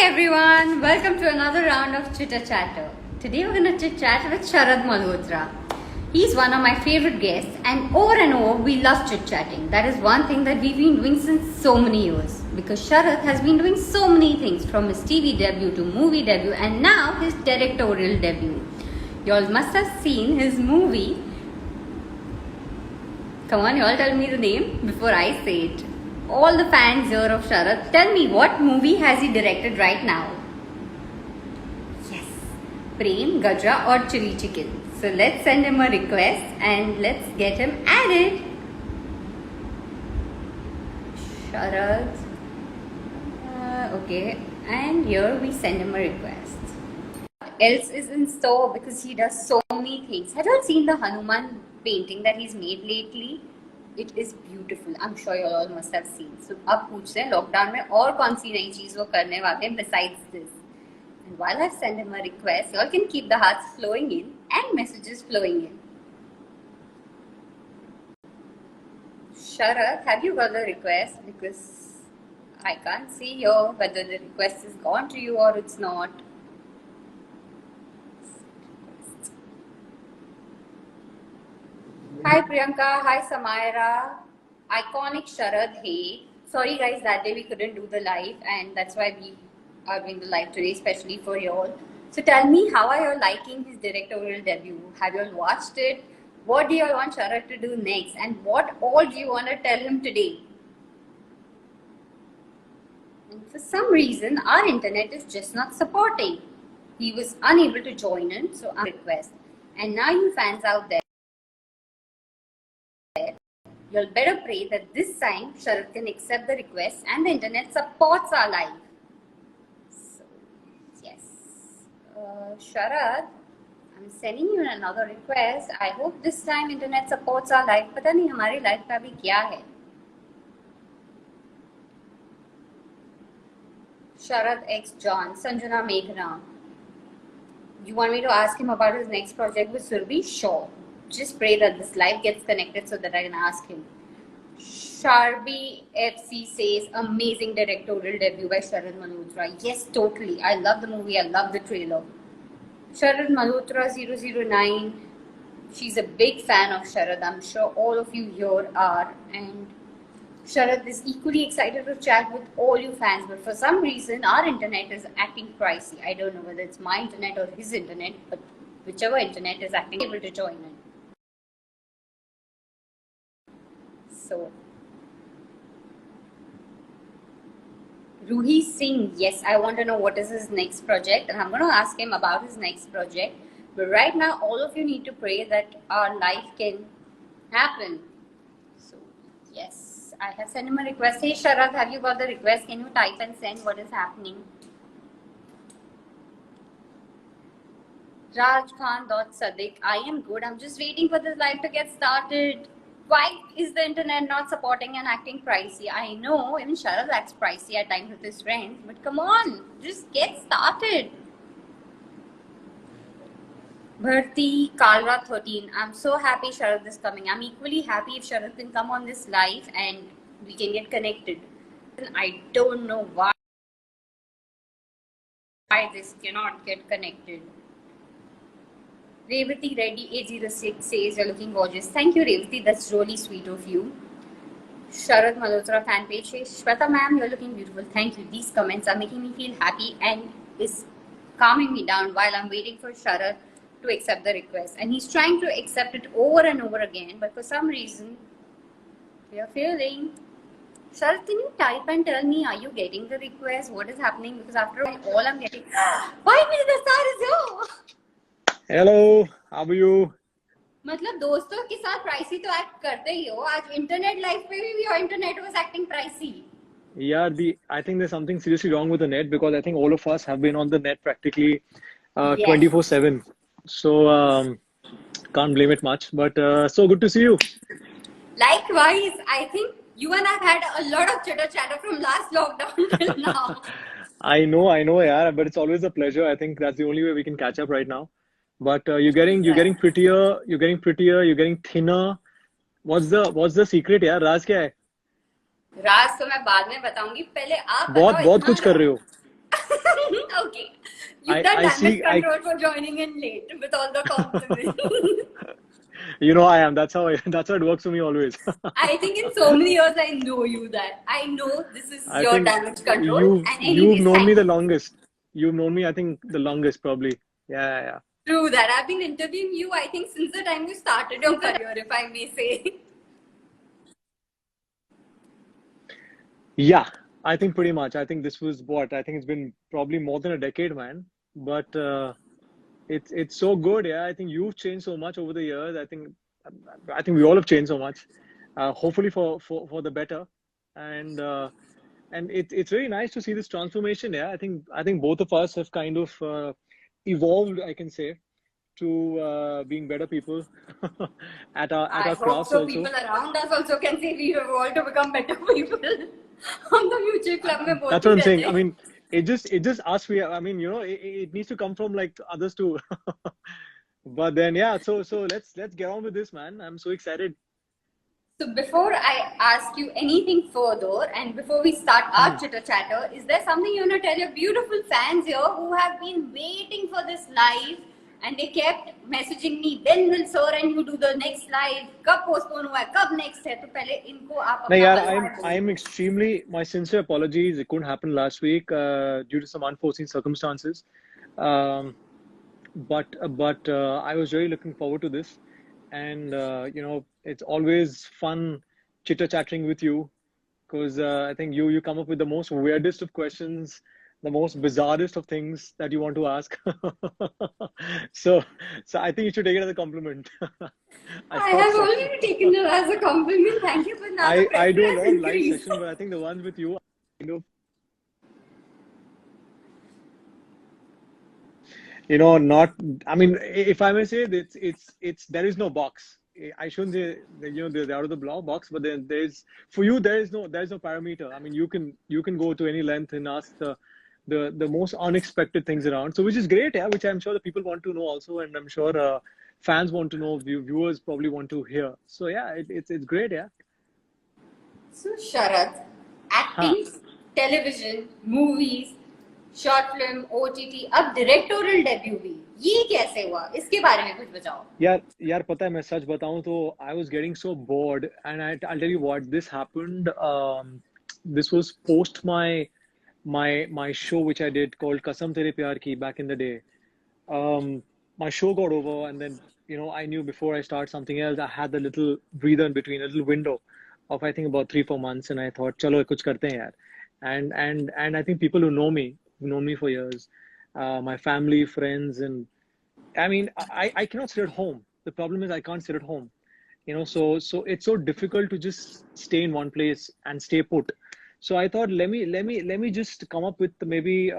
everyone, welcome to another round of Chitter Chatter. Today we're going to chit chat with SHARAD Malhotra. He's one of my favorite guests and over we love chit chatting. That is one thing that we've been doing since so many years because SHARAD has been doing so many things from his TV debut to movie debut and now his directorial debut. You all must have seen his movie. Come on, you all tell me the name before I say it. All the fans here of SHARAD, tell me what movie has he directed right now? Yes, Prem, Gajra or Chili Chicken. So let's send him a request and let's get him added. SHARAD. Okay, and here we send him a request. What else is in store because he does so many things. Have you all seen the Hanuman painting that he's made lately? It is beautiful. I'm sure you all must have seen. So अब पूछते हैं lockdown में और कौन सी नई चीज वो करने वाले हैं besides this. And while I send him a request, you all can keep the hearts flowing in and messages flowing in. SHARAD, have you got the request? Because I can't see here whether the request is gone to you or it's not. Hi Priyanka, hi Samaira, iconic SHARAD, hey. Sorry guys, that day we couldn't do the live and that's why we are doing the live today, especially for you all. So tell me, how are you all liking his directorial debut? Have you all watched it? What do you all want SHARAD to do next? And what all do you want to tell him today? And for some reason, our internet is just not supporting. He was unable to join in, so I request. And now you fans out there, you'll better pray that this time SHARAD can accept the request and the internet supports our live. So, yes. SHARAD, I'm sending you another request. I hope this time internet supports our live. पता नहीं हमारी live का भी क्या है. SHARAD X John, Sanjana Meghna. You want me to ask him about his next project with Surbi? Sure. Just pray that this live gets connected so that I can ask him. Sharbi FC says, amazing directorial debut by SHARAD Malhotra. Yes, totally. I love the movie. I love the trailer. SHARAD Malhotra 009. She's a big fan of SHARAD. I'm sure all of you here are. And SHARAD is equally excited to chat with all you fans. But for some reason, our internet is acting pricey. I don't know whether it's my internet or his internet. But whichever internet is acting able to join in. So, Ruhi Singh, yes, I want to know what is his next project and I'm going to ask him about his next project. But right now, all of you need to pray that our life can happen. So, yes, I have sent him a request. Hey SHARAD, have you got the request? Can you type and send what is happening? Rajkhan.Sadiq, I am good. I'm just waiting for this live to get started. Why is the internet not supporting and acting pricey? I know even SHARAD acts pricey at times with his friends, but come on, just get started. Bharti Kalra 13. I'm so happy SHARAD is coming. I'm equally happy if SHARAD can come on this live and we can get connected. I don't know why this cannot get connected. Revati Reddy 806 says you're looking gorgeous. Thank you, Revati. That's really sweet of you. SHARAD Malhotra fan page says, Shweta ma'am, you're looking beautiful. Thank you. These comments are making me feel happy and is calming me down while I'm waiting for SHARAD to accept the request. And he's trying to accept it over and over again, but for some reason, we are failing. SHARAD, can you type and tell me, are you getting the request? What is happening? Because after all I'm getting, why me the star is you? Hello, how are you? मतलब दोस्तों के साथ pricey तो act करते ही हो आज internet life पे भी your internet was acting pricey. Yeah, I think there's something seriously wrong with the net because I think all of us have been on the net practically 24/7. So can't blame it much. But so good to see you. Likewise, I think you and I've had a lot of chitter chatter from last lockdown till now. I know, yeah, but it's always a pleasure. I think that's the only way we can catch up right now. But you're getting prettier, you're getting thinner. What's the secret, यार? राज क्या है? राज तो मैं बाद में बताऊंगी, पहले आप बहुत कुछ कर रहे हो. You've done I damage see. control for joining in late with all the compliments. You know, I am. That's how that's how it works for me always. I think in so many years I know you that I know this is I your think damage control. you've And you've anyways, known me thank the you. longest. You've known me, I think, the longest probably. Yeah, yeah. True that. I've been interviewing you, I think, since the time you started your career, if I may say. Yeah, I think pretty much. I think this was what? I think it's been probably more than a decade, man. But it's so good. Yeah, I think you've changed so much over the years. I think we all have changed so much. Hopefully for the better. And it's very nice to see this transformation. Yeah, I think both of us have kind of evolved, I can say, to being better people at I our hope crafts so. also. People around us also can say we have evolved to become better people. हम तो mutual club में That's बोलते what he I'm रहते saying. I हैं. mean, it just us. I mean, it needs to come from like others too. But then, yeah. So let's get on with this, man. I'm so excited. So before I ask you anything further, and before we start our Hmm. chitter chatter, is there something you want to tell your beautiful fans here who have been waiting for this live, and they kept messaging me, when will sir and you do the next live? कब postpone हुआ है? कब next है? तो पहले इनको आप No, अपना yeah, bye bye I'm बोलो. extremely my sincere apologies. It couldn't happen last week due to some unforeseen circumstances. Um, but I was really looking forward to this, and it's always fun chitter chattering with you because I think you come up with the most weirdest of questions, the most bizarrest of things that you want to ask. so so I think you should take it as a compliment. I I thought have so. already taken it as a compliment. Thank you, but now the I pressure do a has lot of live increased. sessions, but I think the ones with you, kind of, not. I mean, if I may say, it's there is no box. I shouldn't say that, they're out of the box, but then for you there is no parameter. I mean, you can go to any length and ask the most unexpected things around. So which is great, yeah. Which I'm sure the people want to know also, and I'm sure fans want to know, viewers probably want to hear. So yeah, it's great, yeah. So Sharad, हाँ. acting, television, movies, short film, OTT, अब directorial debut भी. ये कैसे हुआ? इसके बारे में कुछ बताओ. यार पता है मैं सच बताऊं तो I was getting so bored and I'll tell you what this happened. This was post my show which I did called Kasam Tere Pyar Ki back in the day. My show got over and then I knew before I start something else I had the little breather in between, a little window of I think about 3-4 months, and I thought chalo kuch karte hain yaar. And I think people who've known me for years, my family, friends, and I mean, I cannot sit at home. The problem is I can't sit at home. So it's so difficult to just stay in one place and stay put. So I thought let me just come up with maybe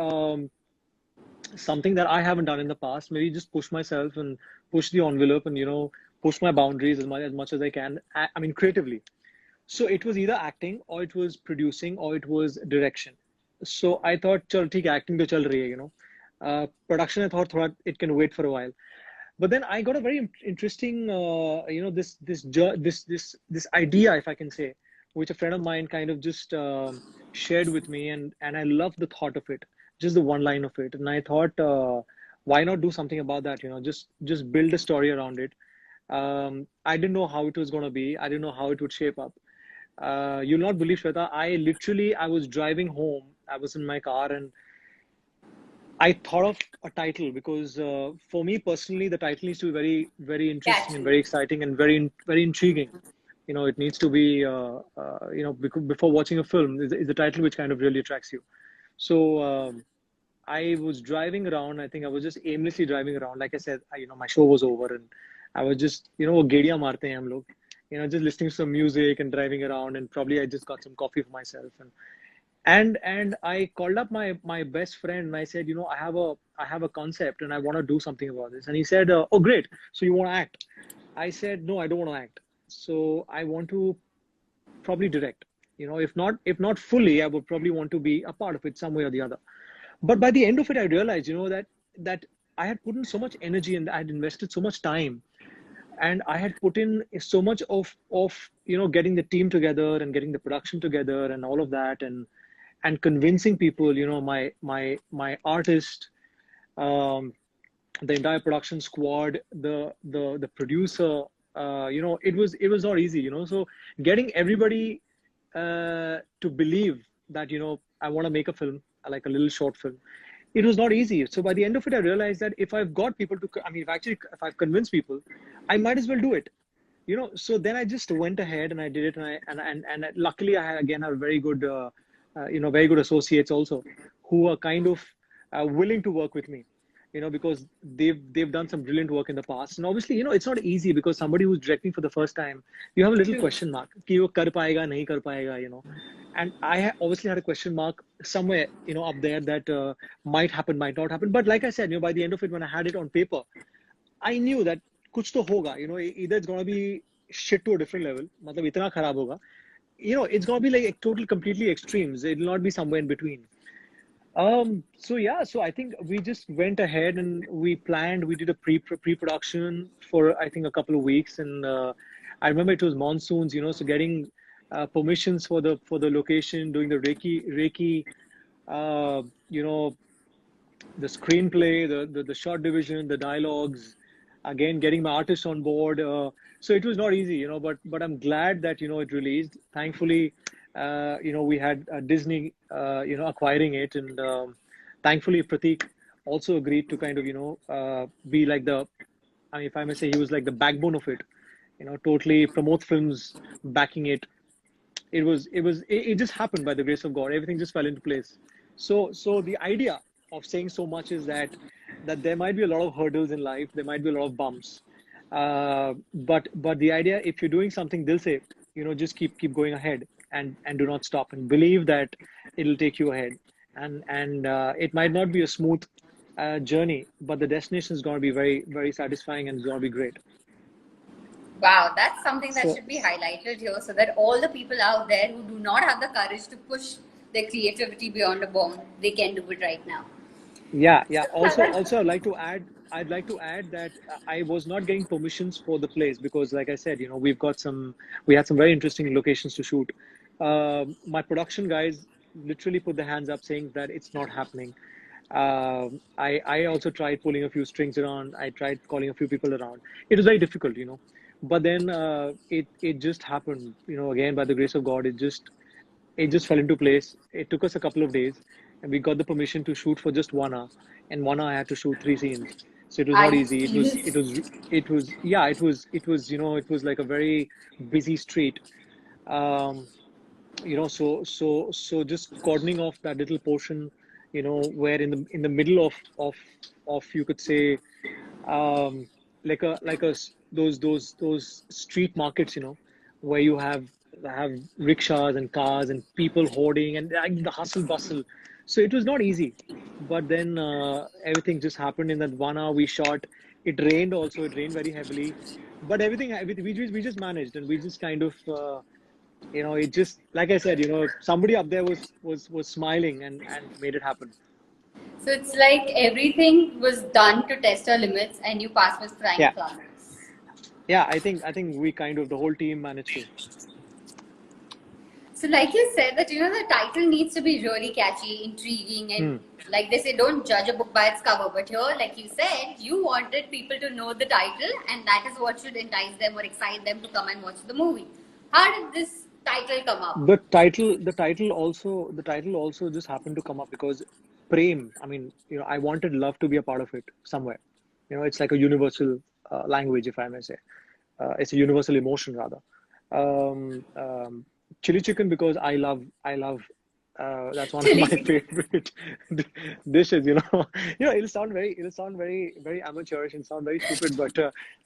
something that I haven't done in the past. Maybe just push myself and push the envelope and push my boundaries as much as I can. I mean creatively. So it was either acting or it was producing or it was direction. So I thought, chal, theek hai, acting to chal rahi hai. Production I thought thoda, it can wait for a while. But then I got a very interesting, this idea, if I can say, which a friend of mine kind of just shared with me, and I loved the thought of it, just the one line of it, and I thought, why not do something about that? Just build a story around it. I didn't know how it was going to be. I didn't know how it would shape up. You'll not believe, Shweta. I was driving home. I was in my car and I thought of a title because for me personally, the title needs to be very, very interesting and Catchy. very exciting and very, very intriguing. It needs to be, before watching a film, is a title which kind of really attracts you. So I was driving around. I think I was just aimlessly driving around. Like I said, my show was over and I was just, gadiya marte hain hum log, just listening to some music and driving around, and probably I just got some coffee for myself and I called up my best friend and I said, I have a concept and I want to do something about this. And he said, oh great, so you want to act? I said, no, I don't want to act. So I want to probably direct. If not fully, I would probably want to be a part of it some way or the other. But by the end of it, I realized, that I had put in so much energy and I had invested so much time, and I had put in so much of getting the team together and getting the production together and all of that, and convincing people, my artist, Um, the entire production squad, the producer, it was not easy, So getting everybody to believe that, I want to make a film, like a little short film, it was not easy. So by the end of it, I realized that if I've got people to, I mean, if I've convinced people, I might as well do it. So then I just went ahead and I did it, and luckily I had, again, a very good very good associates also, who are kind of willing to work with me, because they've done some brilliant work in the past. And obviously, it's not easy, because somebody who's directing for the first time, you have a little True. question mark कि वो कर पाएगा नहीं कर पाएगा, and obviously had a question mark somewhere, up there, that might happen, might not happen. But like I said, by the end of it, when I had it on paper, I knew that कुछ तो होगा, either it's gonna be shit to a different level, मतलब इतना खराब होगा, it's gonna be like total completely extremes. It'll not be somewhere in between. So yeah, so I think we just went ahead and we planned. We did a pre-production for, I think, a couple of weeks, and I remember it was monsoons, so getting permissions for the location, doing the Reiki, uh, you know, the screenplay, the short division, the dialogues, again getting my artists on board. So it was not easy, but I'm glad that it released. Thankfully, we had Disney, acquiring it, and thankfully Pratik also agreed to kind of be like I mean, if I may say, he was like the backbone of it. Totally promote films, backing it. It just happened by the grace of God. Everything just fell into place. So the idea of saying so much is that there might be a lot of hurdles in life, there might be a lot of bumps, but the idea, if you're doing something, they'll say, just keep going ahead, and do not stop, and believe that it'll take you ahead. And it might not be a smooth journey, but the destination is going to be very, very satisfying, and it's going to be great. Wow, that's something that So should be highlighted here, so that all the people out there who do not have the courage to push their creativity beyond a bound, they can do it right now. yeah, yeah. So, Also, I'd like to add that I was not getting permissions for the place, because, like I said, we had some very interesting locations to shoot. My production guys literally put their hands up, saying that it's not happening. I also tried pulling a few strings around. I tried calling a few people around. It was very difficult, But then it just happened, again, by the grace of God. It just fell into place. It took us a couple of days, and we got the permission to shoot for just 1 hour. And 1 hour I had to shoot 3 scenes, so it was are not you easy. serious? It was like a very busy street. Um, so just cordoning off that little portion, where in the middle of you could say, those street markets, where you have rickshaws and cars and people hoarding, and the hustle bustle. So it was not easy, but then everything just happened in that 1 hour we shot. It rained also. It rained very heavily, but everything we just managed, and we just kind of it just, like I said, somebody up there was smiling, and made it happen. So it's like everything was done to test our limits, and you passed with flying Yeah, colors. yeah. I think we kind of, the whole team managed to. So, like you said, that the title needs to be really catchy, intriguing, and Hmm. like they say, don't judge a book by its cover. But here, like you said, you wanted people to know the title, and that is what should entice them or excite them to come and watch the movie. How did this title come up? The title also just happened to come up because Prem. I mean, I wanted love to be a part of it somewhere. It's like a universal language, if I may say. It's a universal emotion, rather. Chili chicken, because I love. That's one of Chili my chicken. favorite dishes. It'll sound very, very amateurish and sound very stupid,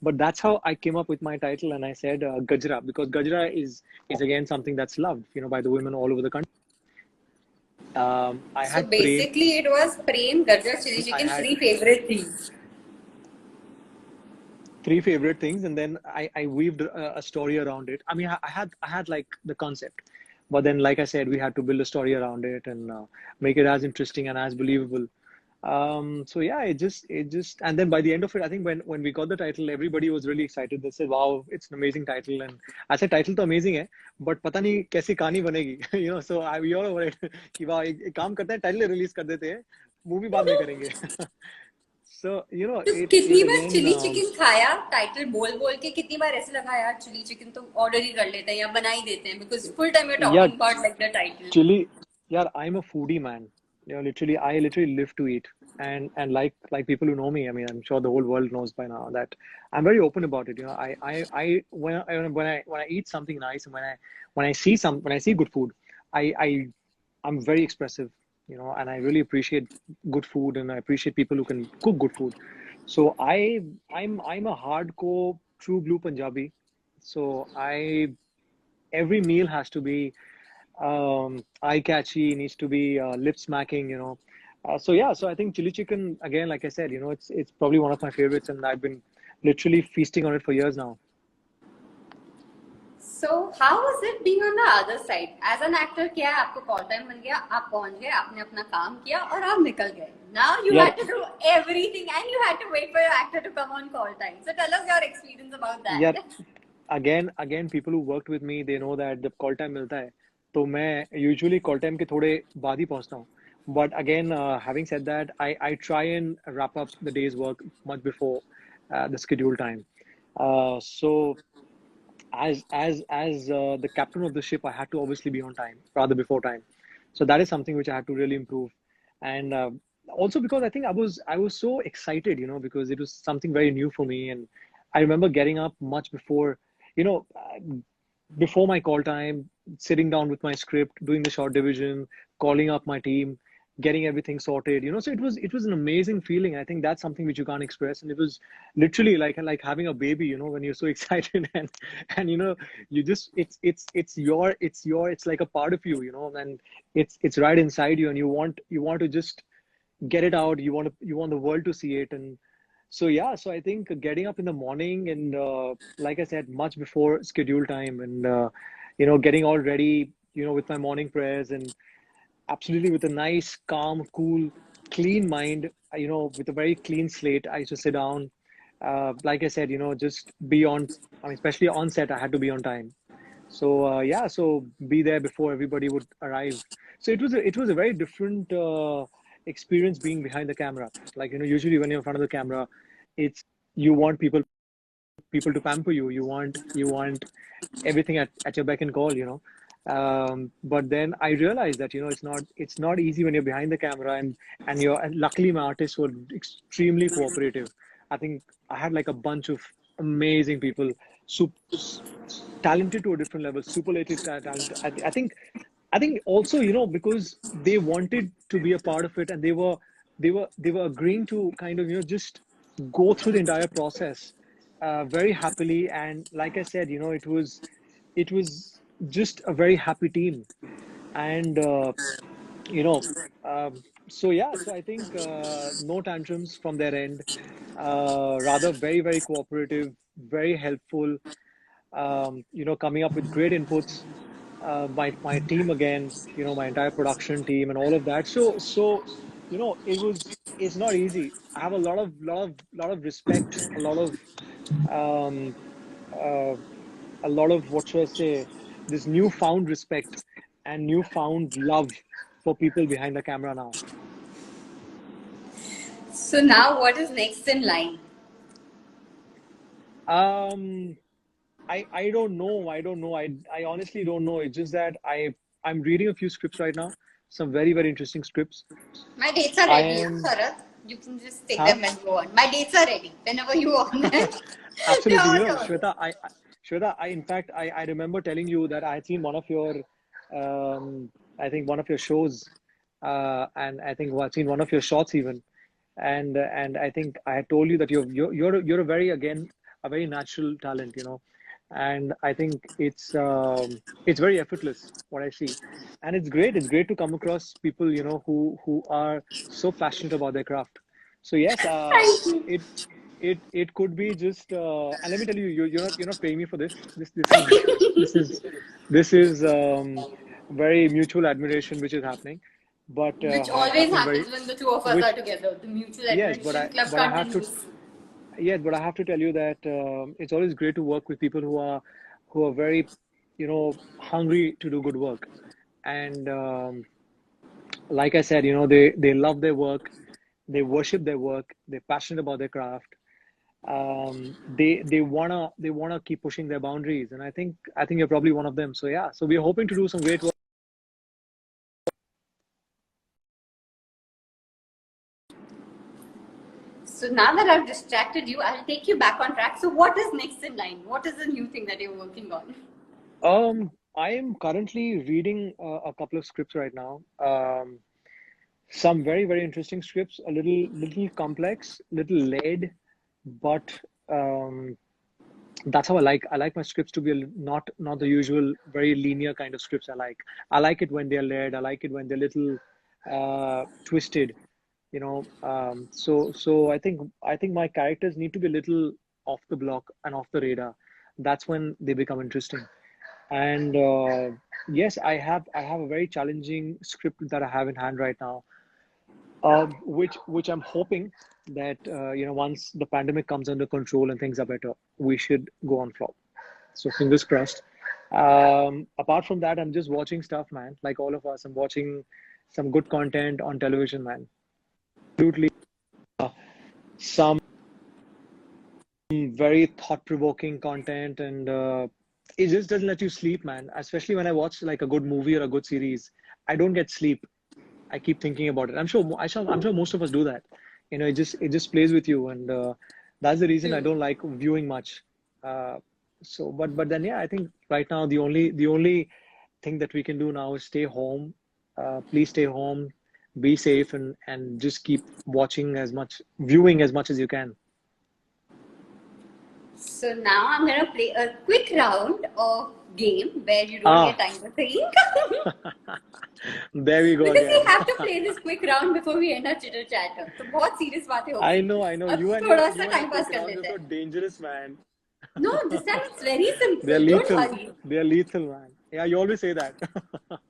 but that's how I came up with my title, and I said Gajra, because Gajra is again something that's loved, by the women all over the country. I So had Prem. basically, it was Prem, Gajar, Chili I Chicken, had three favorite things. three favorite things, and then I weaved a story around it. I mean, I had like the concept, but then, like I said, we had to build a story around it, and make it as interesting and as believable. So yeah, it just and then by the end of it, I think when we got the title, everybody was really excited. They said, wow, it's an amazing title. And I said, title तो amazing है, but पता नहीं कैसी कहानी बनेगी. So we all were like कि वाह, एक काम करते हैं, title release कर देते हैं, movie बाद में करेंगे. So you know, तो it कितनी it बार again. चिली चिकन खाया टाइटल बोल बोल के, कितनी बार ऐसे लगा यार चिली चिकन तो ऑर्डर ही कर लेते हैं या बना ही देते हैं, because full time you Yeah, talking about like the title. chili. Yeah, I'm a foodie man. You know, literally, I literally live to eat. And like people who know me, I mean, I'm sure the whole world knows by now that I'm very open about it. You know, I when I eat something nice, and when I see good food, I I'm very expressive. You know, and I really appreciate good food, and I appreciate people who can cook good food. So I'm a hardcore true blue Punjabi. So I every meal has to be eye catchy, needs to be lip smacking, you know. So yeah, so I think chili chicken again, like I said, you know, it's probably one of my favorites, and I've been literally feasting on it for years now. So how was it being on the other side? As an actor, क्या है, आपको call time मिल गया, आप पहुंच गए, आपने अपना काम किया और आप निकल गए. Now you Yeah, had to do everything and you had to wait for your actor to come on call time. So tell us your experience about yeah. that. Again, people who worked with me, they know that जब call time मिलता है, तो मैं usually call time के थोड़े बाद ही पहुंचता हूँ. But again, having said that, I try and wrap up the day's work much before the scheduled time. So as the captain of the ship, I had to obviously be on time rather before time. So that is something which I had to really improve, and also because I think I was so excited, you know, because it was something very new for me, and I remember getting up much before, you know, before my call time, sitting down with my script, doing the short division, calling up my team, getting everything sorted, you know. So it was an amazing feeling. I think that's something which you can't express, and it was literally like having a baby, you know, when you're so excited and you know, you just it's like a part of you, you know, and it's right inside you, and you want to just get it out. You want the world to see it. And so yeah, so I think getting up in the morning, and like I said, much before schedule time, and you know, getting all ready, you know, with my morning prayers, and absolutely with a nice, calm, cool, clean mind, you know, with a very clean slate, I used to sit down. Like I said, you know, just be on, I mean, especially on set, I had to be on time. So yeah, so be there before everybody would arrive. So it was a very different experience being behind the camera. Like, you know, usually when you're in front of the camera, it's you want people to pamper you. You want everything at your beck and call, you know. But then I realized that, you know, it's not easy when you're behind the camera, and luckily my artists were extremely cooperative. I think I had like a bunch of amazing people, super talented to a different level, superlative talent. I think also, you know, because they wanted to be a part of it, and they were agreeing to kind of, you know, just go through the entire process very happily. And like I said, you know, it was just a very happy team. And you know, so yeah, so I think no tantrums from their end, rather very cooperative, very helpful, you know, coming up with great inputs. My team again, you know, my entire production team and all of that. So you know, it's not easy. I have a lot of respect, um, uh, a lot of, what should I say, this newfound respect and newfound love for people behind the camera now. So now what is next in line? Um, I don't know. I don't know. I honestly don't know. It's just that I'm reading a few scripts right now, some very interesting scripts. My dates are I ready, am, Sharath. You can just take huh? them and go on. My dates are ready. Whenever you want them. Absolutely. You Don't know, worry. Shweta, I in fact, I remember telling you that I had seen one of your, um, I think one of your shows, and I think I've seen one of your shots even, and I think I had told you that you're a very, again, a very natural talent, you know, and I think it's very effortless what I see, and it's great. It's great to come across people, you know, who are so passionate about their craft. So yes, Thank you. it could be just, and let me tell you, you're not paying me for this. This is very mutual admiration which is happening, but Which always happening very, happens when the two of us are which, together. The mutual yes, but admiration I club but I have to continues. yes, but I have to tell you that it's always great to work with people who are very, you know, hungry to do good work, and like I said, you know, they love their work, They worship their work. They're passionate about their craft. They wanna keep pushing their boundaries, and I think you're probably one of them. So yeah, so we're hoping to do some great work. So now that I've distracted you, I'll take you back on track. So what is next in line? What is the new thing that you're working on? I am currently reading a couple of scripts right now. Some very, very interesting scripts, a little complex, little laid, but that's how I like my scripts to be not the usual very linear kind of scripts. I like it when they're layered. I like it when they're little twisted, you know. So I think my characters need to be a little off the block and off the radar. That's when they become interesting. And yes, I have a very challenging script that I have in hand right now, which I'm hoping that once the pandemic comes under control and things are better, we should go on flop. So fingers crossed. Apart from that, I'm just watching stuff, man. Like all of us, I'm watching some good content on television, man. Absolutely, some very thought-provoking content, and it just doesn't let you sleep, man. Especially when I watch like a good movie or a good series, I don't get sleep. I keep thinking about it. I'm sure most of us do that. It just plays with you, and that's the reason I True. don't like viewing much. Uh, but then yeah, I think right now the only thing that we can do now is stay home. Please stay home, be safe, and just keep viewing as much as you can. So now I'm gonna play a quick round of game where you don't get Ah, time to think. there we go Because we again. have to play this quick round before we end our chitter chatter. तो बहुत serious बातें हो I गई. know, I know. अब You and your थोड़ा सा you and your time pass quick कर rounds are लेते so हैं. dangerous, man. No, this time it's very They're simple. Don't lethal. worry. They're lethal, man. Yeah, you always say that.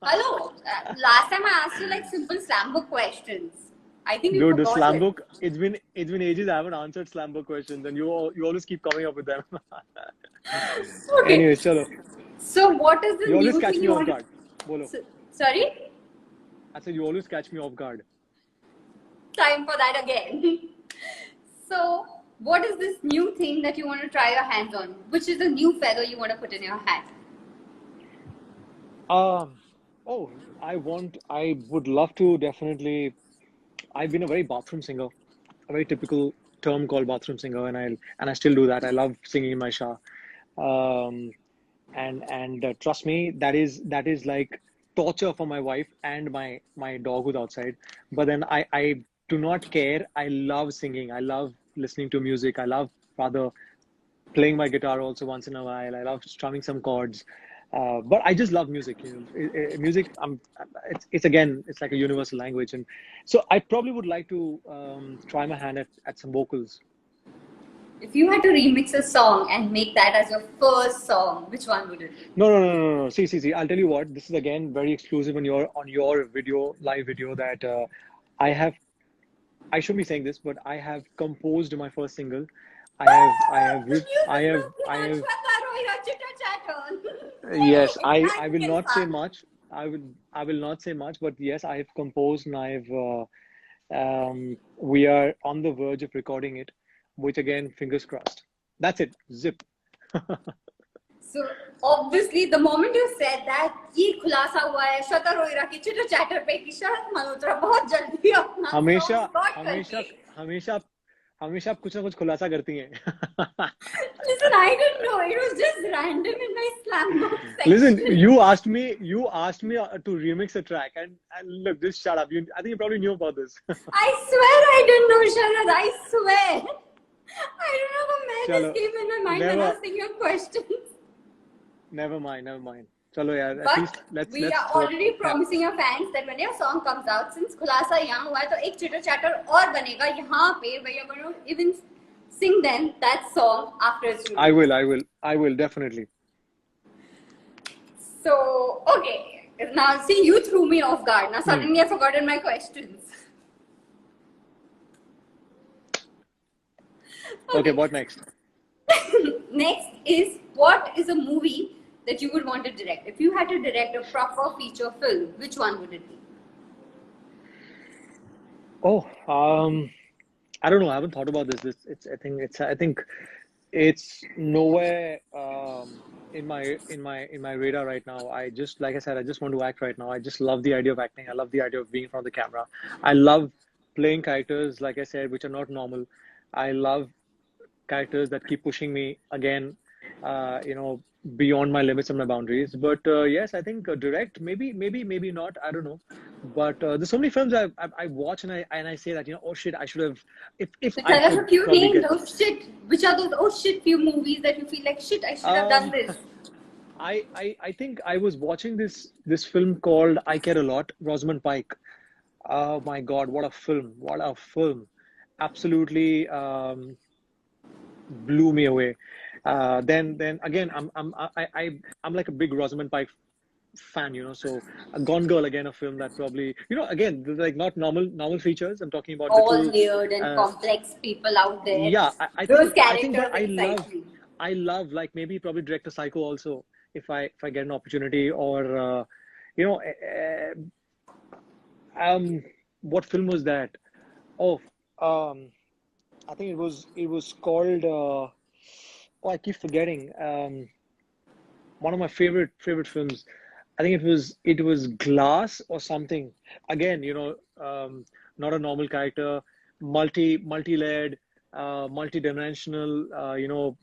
Hello. Last time I asked you like simple slam book questions. I think you Dude, the forgot slam it. book. It's been ages. I haven't answered slam book questions, and you always keep coming up with them. Okay. Anyways, chalo. So what is the You always new catch thing me you off want? guard. Bolo. Sorry. I said you always catch me off guard. Time for that again. So what is this new thing that you want to try your hands on? Which is the new feather you want to put in your hat? Um. Oh, I would love to definitely. I've been a very bathroom singer, a very typical term called bathroom singer, and I still do that. I love singing in my shower. Um, and trust me, that is like torture for my wife and my dog who's outside. But then I do not care. I love singing. I love listening to music. I love rather playing my guitar also once in a while. I love strumming some chords. But I just love music. Music. It's again, it's like a universal language, and so I probably would like to try my hand at some vocals. If you had to remix a song and make that as your first song, which one would it be? No, no, no, no, no. See. I'll tell you what. This is again very exclusive on your live video that I have. I shouldn't be saying this, but I have composed my first single. I Ah, have, the writ- musical I plot, have. Shweta Rohira, Chitter Chatter. Yes, Hey, it's I time to will get not say fun. much. I will not say much, but yes, I have composed, and we are on the verge of recording it, which again, fingers crossed. That's it. Zip. So obviously, the moment you said that, ये खुलासा हुआ है श्वेता रोहिरा की cheater chatter पे कि शरद मल्होत्रा बहुत जल्दी अपना हमेशा सॉन्ग रिकॉर्ड हमेशा करके. हमेशा हमेशा आप कुछ ना कुछ खुलासा करती हैं. Listen, I didn't know. It was just random in my slam book Listen, section. you asked me to remix a track, and look, just shut up. I think you probably knew about this. I swear I didn't know, Sharad. I swear. I don't know how man Chalo, just came in my mind when I never, was thinking of questions. never mind, never mind. Chalo, yaar, at But least let's we let's are throw. already Yeah, promising your fans that when your song comes out, since खुलासा यहाँ हुआ है तो एक cheater chatter और बनेगा यहाँ पे where you're going to even sing then that song after it's I released. will, I will, I will definitely. So, okay. Now, see, you threw me off guard. Now, Hmm. suddenly I've forgotten my questions. Okay, Okay. what next? Next is, what is a movie that you would want to direct? If you had to direct a proper feature film, which one would it be? Oh, I don't know. I haven't thought about this. I think it's nowhere in my radar right now. I just, like I said, I just want to act right now. I just love the idea of acting. I love the idea of being in front of the camera. I love playing characters, like I said, which are not normal. I love characters that keep pushing me again, uh, you know, beyond my limits and my boundaries. But yes, I think direct, maybe not. I don't know. But there's so many films I watch and I say that, oh shit, I should have, if So I tell us a could few probably names. get Oh shit! Which are those oh shit few movies that you feel like shit? I should have done um this. I think I was watching this film called I Care a Lot, Rosamund Pike. Oh my God, what a film! What a film! Absolutely blew me away. Then again, I'm like a big Rosamund Pike fan, So Gone Girl, again, a film that probably, again, like not normal features. I'm talking about All little, layered and uh, complex people out there. yeah. I Those think characters that excite me. I love like maybe probably direct a Psycho also if I get an opportunity or you know, what film was that? Oh, um, I think it was called. Oh, I keep forgetting. One of my favorite films. I think it was Glass or something. Again, not a normal character, multi-layered, multi-dimensional.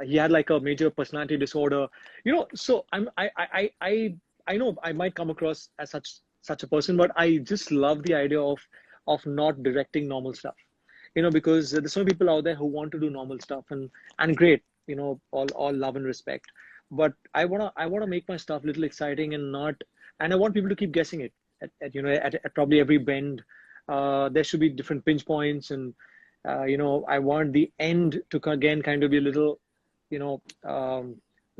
He had like a major personality disorder. So I know I might come across as such a person, but I just love the idea of not directing normal stuff. Because there's so many people out there who want to do normal stuff and great. All love and respect, but I wanna make my stuff a little exciting and not, and I want people to keep guessing it at probably every bend. There should be different pinch points, and I want the end to again kind of be a little, you know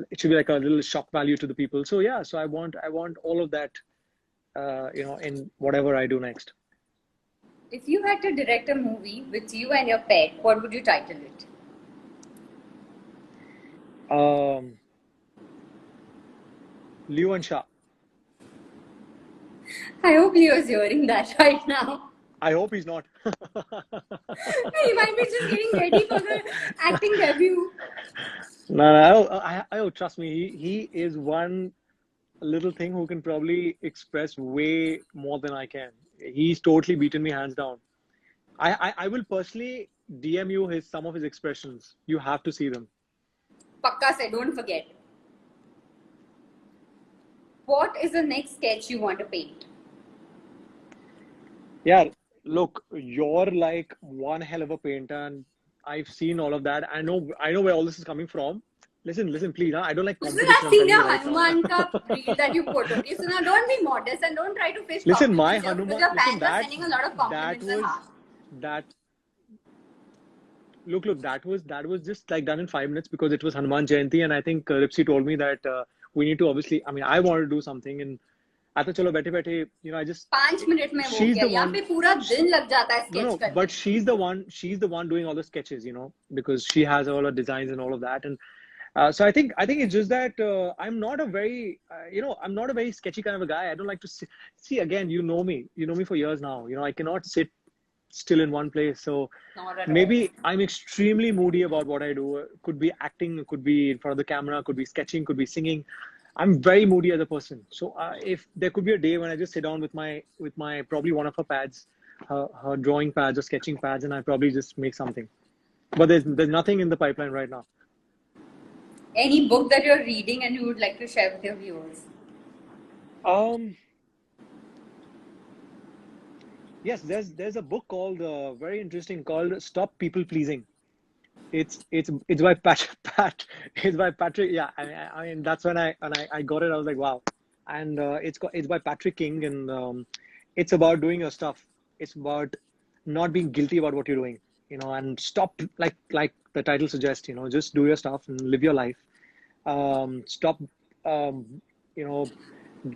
it should be like a little shock value to the people. So yeah, so I want all of that, in whatever I do next. If you had to direct a movie with you and your pet, what would you title it? um Liu and Shah. I hope Leo's hearing that right now. I hope he's not. He might be just getting ready for the acting debut. No, trust me. He is one little thing who can probably express way more than I can. He's totally beaten me hands down. I will personally DM you some of his expressions. You have to see them. Pakka say, don't forget. What is the next sketch you want to paint? Yeah, look, you're like one hell of a painter, and I've seen all of that. I know where all this is coming from. Listen, please. Huh? I don't like Listen, competition. I've I'm seen telling you your right now. Hanuman ka reel that you put. Okay, so now don't be modest and don't try to fish Listen, my compliments here because Hanuman. your Listen, fans are sending a lot of that compliments and was hearts. that look, that was just like done in 5 minutes because it was Hanuman Jayanti, and I think Ripsy told me that we need to obviously. I mean, I wanted to do something, and I thought, chalo, bete bete, I just 5 minutes में वो she's किया the यहाँ one. पे पूरा दिन लग जाता है No, sketch no, करने but में. she's the one doing all the sketches, because she has all her designs and all of that, and so I think it's just that I'm not a very I'm not a very sketchy kind of a guy. I don't like to see again. You know me for years now. I cannot sit still in one place. So Not at all. maybe I'm extremely moody about what I do. Could be acting, could be in front of the camera, could be sketching, could be singing. I'm very moody as a person. So if there could be a day when I just sit down with my probably one of her pads, her drawing pads or sketching pads, and I probably just make something. But there's nothing in the pipeline right now. Any book that you're reading and you would like to share with your viewers? Um, yes, there's a book called very interesting called Stop People Pleasing. It's by it's by Patrick. Yeah, I mean that's when I got it. I was like, wow. And it's by Patrick King, and it's about doing your stuff. It's about not being guilty about what you're doing, and stop, like the title suggests, just do your stuff and live your life. Stop, um, you know,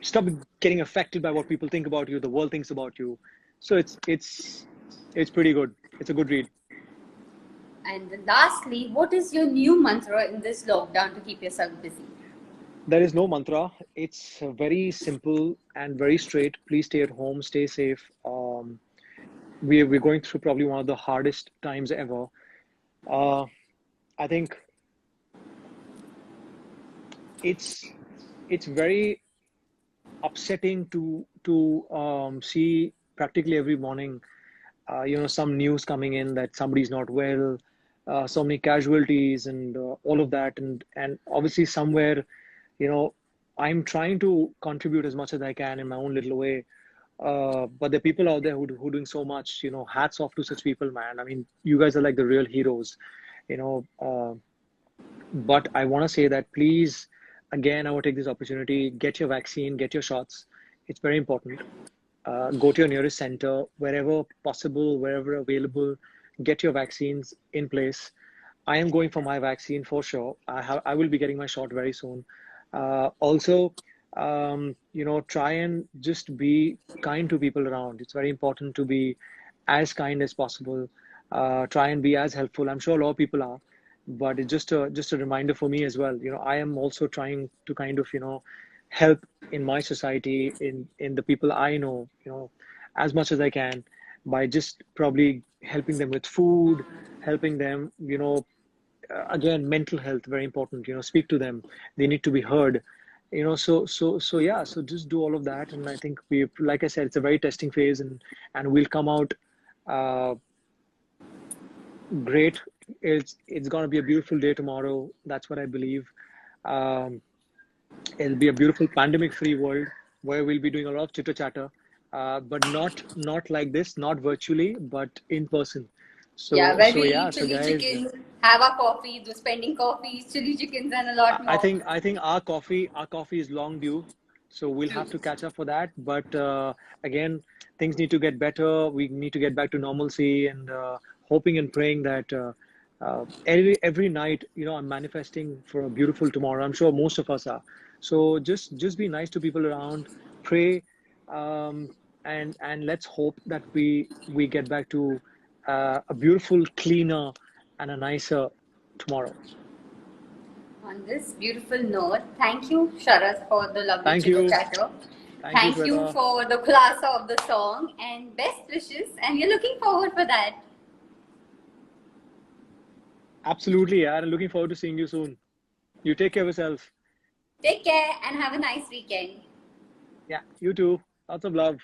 stop getting affected by what people think about you, the world thinks about you. So it's pretty good. It's a good read. And then lastly, what is your new mantra in this lockdown to keep yourself busy? There is no mantra. It's very simple and very straight. Please stay at home, stay safe. we're going through probably one of the hardest times ever. Uh, I think it's very upsetting to see practically every morning, some news coming in that somebody's not well, so many casualties and all of that, and obviously somewhere, you know, I'm trying to contribute as much as I can in my own little way. But there are people out there who doing so much, hats off to such people, man. I mean, you guys are like the real heroes, you know. But I want to say that please, again, I will take this opportunity, get your vaccine, get your shots. It's very important. Go to your nearest center, wherever possible, wherever available, get your vaccines in place. I am going for my vaccine for sure. I will be getting my shot very soon. Also, try and just be kind to people around. It's very important to be as kind as possible. Try and be as helpful. I'm sure a lot of people are, but it's just a reminder for me as well. I am also trying to kind of help in my society, in the people I know, as much as I can, by just probably helping them with food, helping them, again, mental health, very important, speak to them. They need to be heard, so yeah, so just do all of that. And I think like I said, it's a very testing phase, and we'll come out uh, great. It's going to be a beautiful day tomorrow. That's what I believe. Um, it'll be a beautiful pandemic-free world where we'll be doing a lot of chitter chatter, but not like this, not virtually, but in person. Yeah, So where so we'll yeah, eat so chili guys, chickens, have our coffee, do spending coffees, chili chickens, and a lot I more. think our coffee is long due, so we'll True. have to catch up for that. But again, things need to get better. We need to get back to normalcy, and hoping and praying that every night, I'm manifesting for a beautiful tomorrow. I'm sure most of us are. So just be nice to people around, pray, um, and let's hope that we get back to a beautiful, cleaner, and a nicer tomorrow. On this beautiful note, thank you, Sharad, for the lovely Thank chitter you. chatter. Thank you, Thank you Shweta. for the class of the song and best wishes, and we're looking forward for that. Absolutely, yeah. Looking forward to seeing you soon. You take care of yourself. Take care and have a nice weekend. Yeah, you too. Lots of love.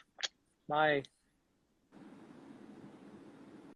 Bye.